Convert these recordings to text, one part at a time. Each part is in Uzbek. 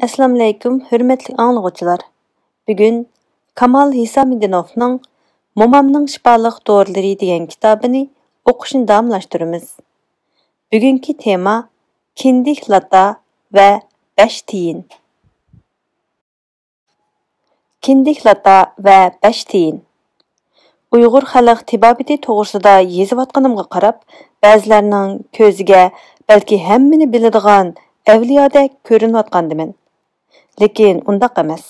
Assalamu alaykum, hürmetli anlıqçılar. Bugün Kamal Hisamidinov'ның Momamның şifalık doğruları degan kitabını o'qishni davomlashtiramiz. Bugungi tema kindik lata ve 5 tiyin. Kindik lata ve 5 tiyin. Uyg'ur xalq tibabiti to'g'risida yezayotganimga qarab, ba'zilarning ko'ziga balki hammani biladigan avliyodek ko'rinayotgandiman. Lekin undaq emas.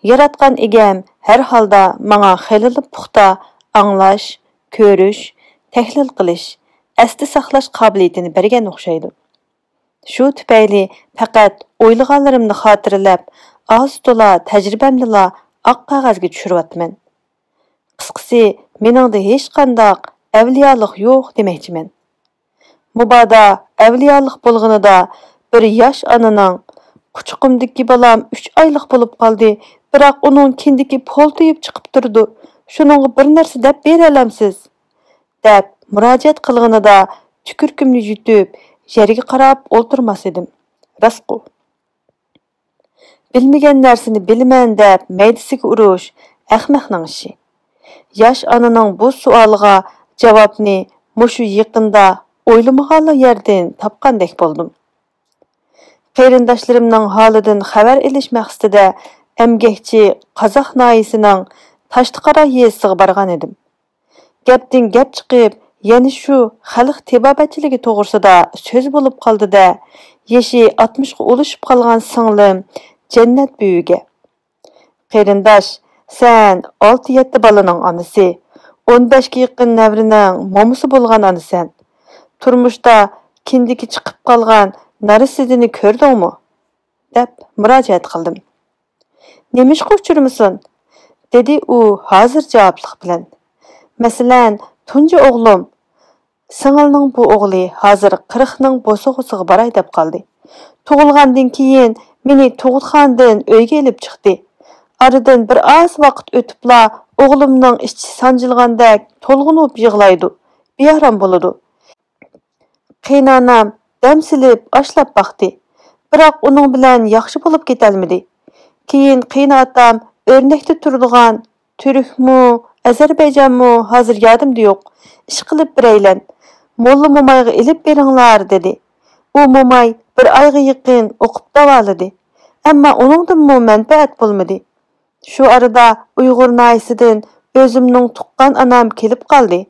Yaratgan egam har holda menga xelili puxta anglash, ko'rish, tahlil qilish, asli saqlash qobiliyatini bergan o'xshaydi. Shu tufayli faqat o'ylaganlarimni xotirlab, oz to'la tajribamni oq qog'ozga tushiryapman. Qisqasi, meningda hech qandaq avliyolik yo'q demoqchiman. Mubodo avliyolik bo'lganida bir yosh onaning Quchuqimdagi balam 3 oylik bo'lib qoldi, biroq uning kindiki poltiyib chiqib turdi. Shuningga bir narsa deb beralamsiz, deb murojaat qilganida tukurkimni yutib, yerga qarab o'ltirmas edim. Rasqu. Bilmagan narsani bilaman deb maydasiga urish ahmoqning ishi. Yosh onaning bu savoliga javobni mushu yaqinda o'ylamagan yerdan topgandek bo'ldim. Qarindoshlarimning holidan xabar olish maqsadida emgakchi Qozoq noyisining Toshtiqara yesiga borgan edim. Gapdan gap chiqib, yana shu xalq tibobatchiligi to'g'risida so'z bo'lib qoldi-da, yeshi 60 ga ulashib qolgan singlim Jannat buviga. Qarindosh, sen 6-7 balaning onasi, 15 ga yaqin navrining momisi bo'lgan onasan. Turmushda kindiki chiqib qolgan narisidini ko'rdingmi? Deb murojaat qildim. Nemishqa uchurmisan? Dedi u hozir javoblik bilan. Masalan, tunji o'g'lim, singilning bu o'g'li hozir 40 ning bo'sug'isiga boray deb qoldi. Tug'ilgandan keyin meni tug'utxonadan uyga olib chiqdi. Aradan bir oz vaqt o'tibla o'g'limning ichi sanjilgandek to'lg'inib yig'laydi. Beharom bo'ladi. Qaynonam dam silib ashlab baqdi. Biroq uning bilan yaxshi bo'lib ketolmadi. Keyin qaynotam o'rnakda turadigan Turkmu, Ozarbayjonmu hozir yodimda yo'q. Ish qilib biraylan. Molla momayga ilib beringlar dedi. U momay bir oyga yaqin o'qib davoladi. Ammo uningdanmi manfaat bo'lmadi. Shu arada Uyg'ur noyisidan o'zimning tuqqan onam kelib qoldi.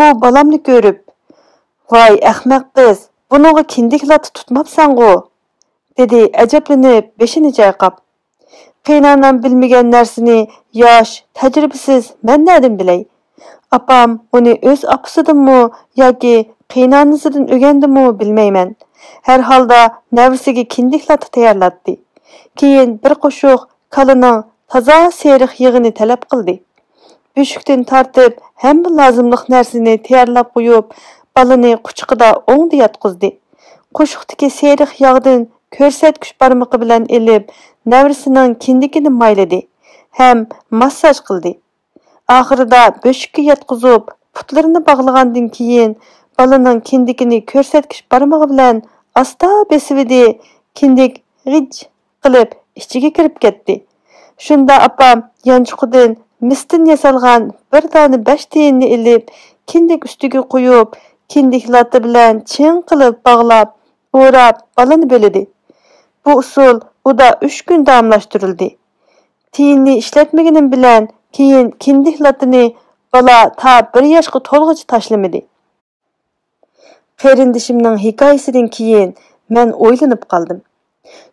U balamni ko'rib, "Voy ahmoq qiz, buningga kindiklat tutmabsan-ku", dedi ajablanib beshini chayqab. Qaynonam bilmagan narsani yosh, tajribasiz men nerdan bilay? Apam uni o'z opasidanmi yoki qaynonasidan o'rgandimi bilmayman. Har holda navrisiga kindiklat tayyorlatdi. Keyin bir qo'shuq kalining toza seriq yig'ini talab qildi. Beshikdan tortib hamma lozimlik narsani tayyorlab qo'yib, balani quchuqida o'ngda yotqizdi. Qo'shuqdagi seriq yog'dan ko'rsatkich barmoqi bilan elib, navrisining kindikini mayladi, ham massaj qildi. Oxirida beshikka yotqizib, putlarini bog'lagandan keyin balaning kindikini ko'rsatkich barmog'i bilan asta besividi, kindik g'ij qilib ichiga kirib ketdi. Shunda apam yanchuqidan mistin yasalgan bir dona 5 tiyinni elib, kindik ustiga qo'yib, kindik lati bilan ching qilib bog'lab, o'rab balani bo'ldi. Bu usul uda 3 kun davomlashtirildi. Tiyinni ishlatmaganim bilan keyin kindik latini bala ta 1 yoshga to'lg'icha tashlamadi. Qarindishimning hikoyasidan keyin men o'ylanib qoldim.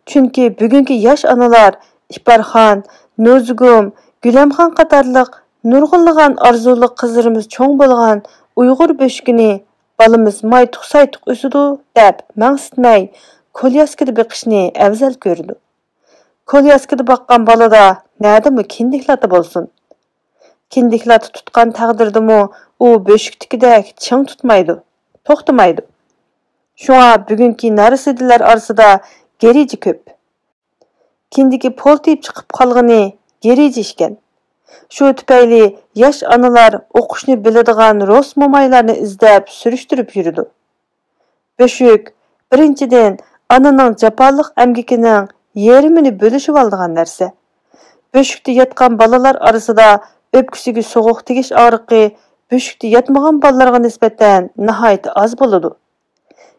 Chunki bugungi yosh onalar Iparxon, Nurjugum, Gulamxon qatorliq nurg'unlagan orzuli qizlarimiz cho'ng bo'lgan Uyg'ur beshkini balamiz maytuq-saytuq o'sidi deb mangsitmay kolyaskada beqishni afzal ko'rdi. Kolyaskada baqqan balada nədimi kindiklati bo'lsin. Kindiklati tutgan taqdirdimi u beshikdagidek ching tutmaydi, to'xtamaydi. Shunga bugungi narisidilar orasida geriji ko'p. Kindiki poltiyib chiqib qolgani geriji ishkan. Shu tufayli yosh onalar o'qishni biladigan ros momaylarni izlab surishtirib yurdi. Beshik birinchidan onaning jafoliq amgikining yerimini bölüşüp aldığan narsa. Böşükte yatqan balalar arasida öpküsüge soğuq tegiş ağrıqı böşükte yatmagan balalarga nisbatan nihoyat az bo'ladi.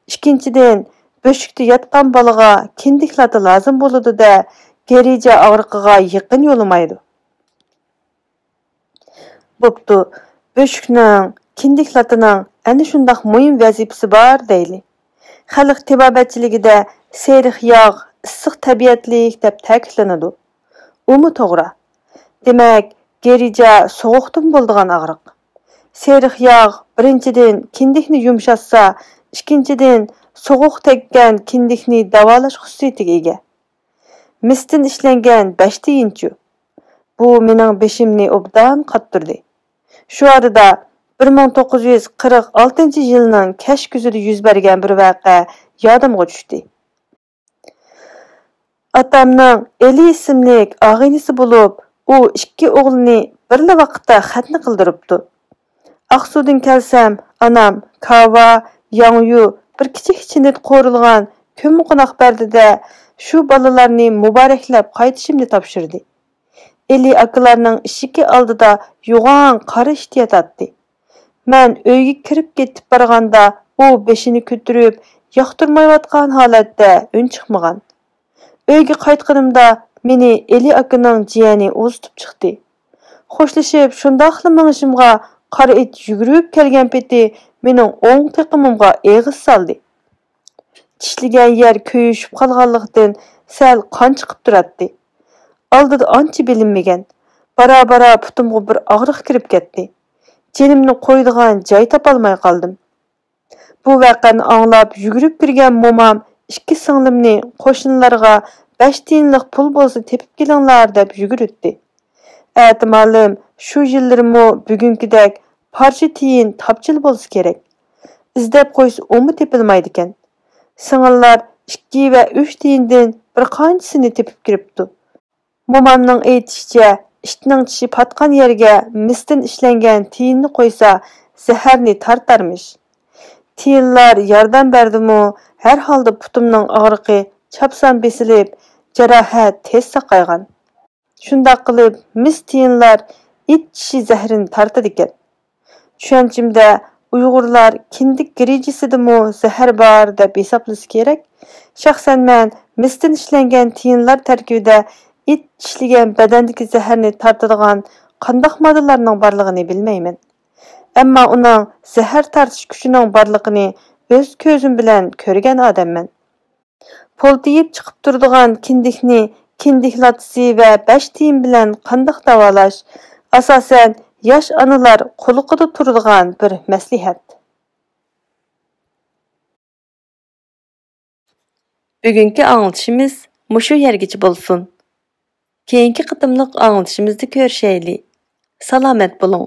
Ikkinchidan, böşükte yatqan balaga kindiklati lazım bo'ladi da gerija ağrıqıga yaqin yo'lamaydi. Bo'pti, böşükning, kindiklatining ana shundaq muhim vazifasi bor deyli. Xalq tibobatchiligida seriq yog' issiq tabiatlik deb ta'kidlanadi. Umu to'g'ri. Demak, gerija sovuqdan bo'ladigan og'riq. Seriq yog' birinchidan kindikni yumshatsa, ikkinchidan sovuq tekkan kindikni davolash xususiyatiga ega. Misdan ishlangan 5 tiyinchi. Bu mening beshimni obdan qattirdi. Shu orada 1946-yilning kash kuzida yuz bergan bir voqea yodimga tushdi. Atamning Eli ismli og'inisi bo'lib, u ikki o'g'lini birla vaqtda xatni qildiribdi. Aqsudan kelsam, anam kava, yangyu bir kichik chinit qo'rilgan ko'mi qo'noq berdida shu bolalarni muboraklab qaytishimni topshirdi. Eli akalarning ishiki oldida yo'g'on qora ishti yotadi. Men uyga kirib ketib borganda u beshini ko'tarib, yoqtirmayotgan holatda ön chiqmagan. Uyga qaytganimda meni Eli akaning jiyani o'zitib chiqdi. Xo'shlashib shundoqla mingishimga qora it yugurib kelgan peti mening o'ng tiqimimga eg'iz soldi. Tishlagan yer kuyishib qolganlikdan sal qon chiqib turadi. Oldida ancha bilinmagan. Bara-bara putimga bir og'riq kirib ketdi. Jenimni qo'ydigan joy topolmay qoldim. Bu voqeani anglab yugurib kirgan momam ikki singlimni qo'shnilarga 5 tiyinlik pul bo'lsa tepib kelinglar deb yugurutdi. Ehtimalim shu yillarimo bugünkidek parcha tiyin topchil bo'lsa kerak. İzdeb qo'ysa umi tepilmaydi ekan. Singillar 2 va 3 tiyindan bir qanchisini tepib kiribdi. Momamning aytishicha, ishning tishi patgan yerga misdan ishlangan tiyinni qo'ysa zaharni tartarmish. Tiyinlar yordam berdimi, har holda putimning og'riqi chapsan besilib, jarohat tez saqaygan. Shunda qilib mis tiyinlar it tishi zahrini tartadi ekan. Tushunchimda Uyg'urlar kindik girijisidimi zahar bor deb hisoblasa kerak. Shaxsan men misdan ishlangan tiyinlar tarkibida it tishlagan badandagi zaharni tartadigan qandoq moddalarning borligini bilmayman. Ammo uning zahar tartish kuchining borligini o'z ko'zim bilan ko'rgan odamman. Poltiyib chiqib turadigan kindikni kindiklatisi va 5 tiyin bilan qandoq davolash asosan yosh onalar qo'liqida turadigan bir maslahat. Bugungi anglitishimiz mushu yergacha bo'lsin. Keyingi qitimliq anglitishimizda ko'rishaylik. Salomat bo'ling.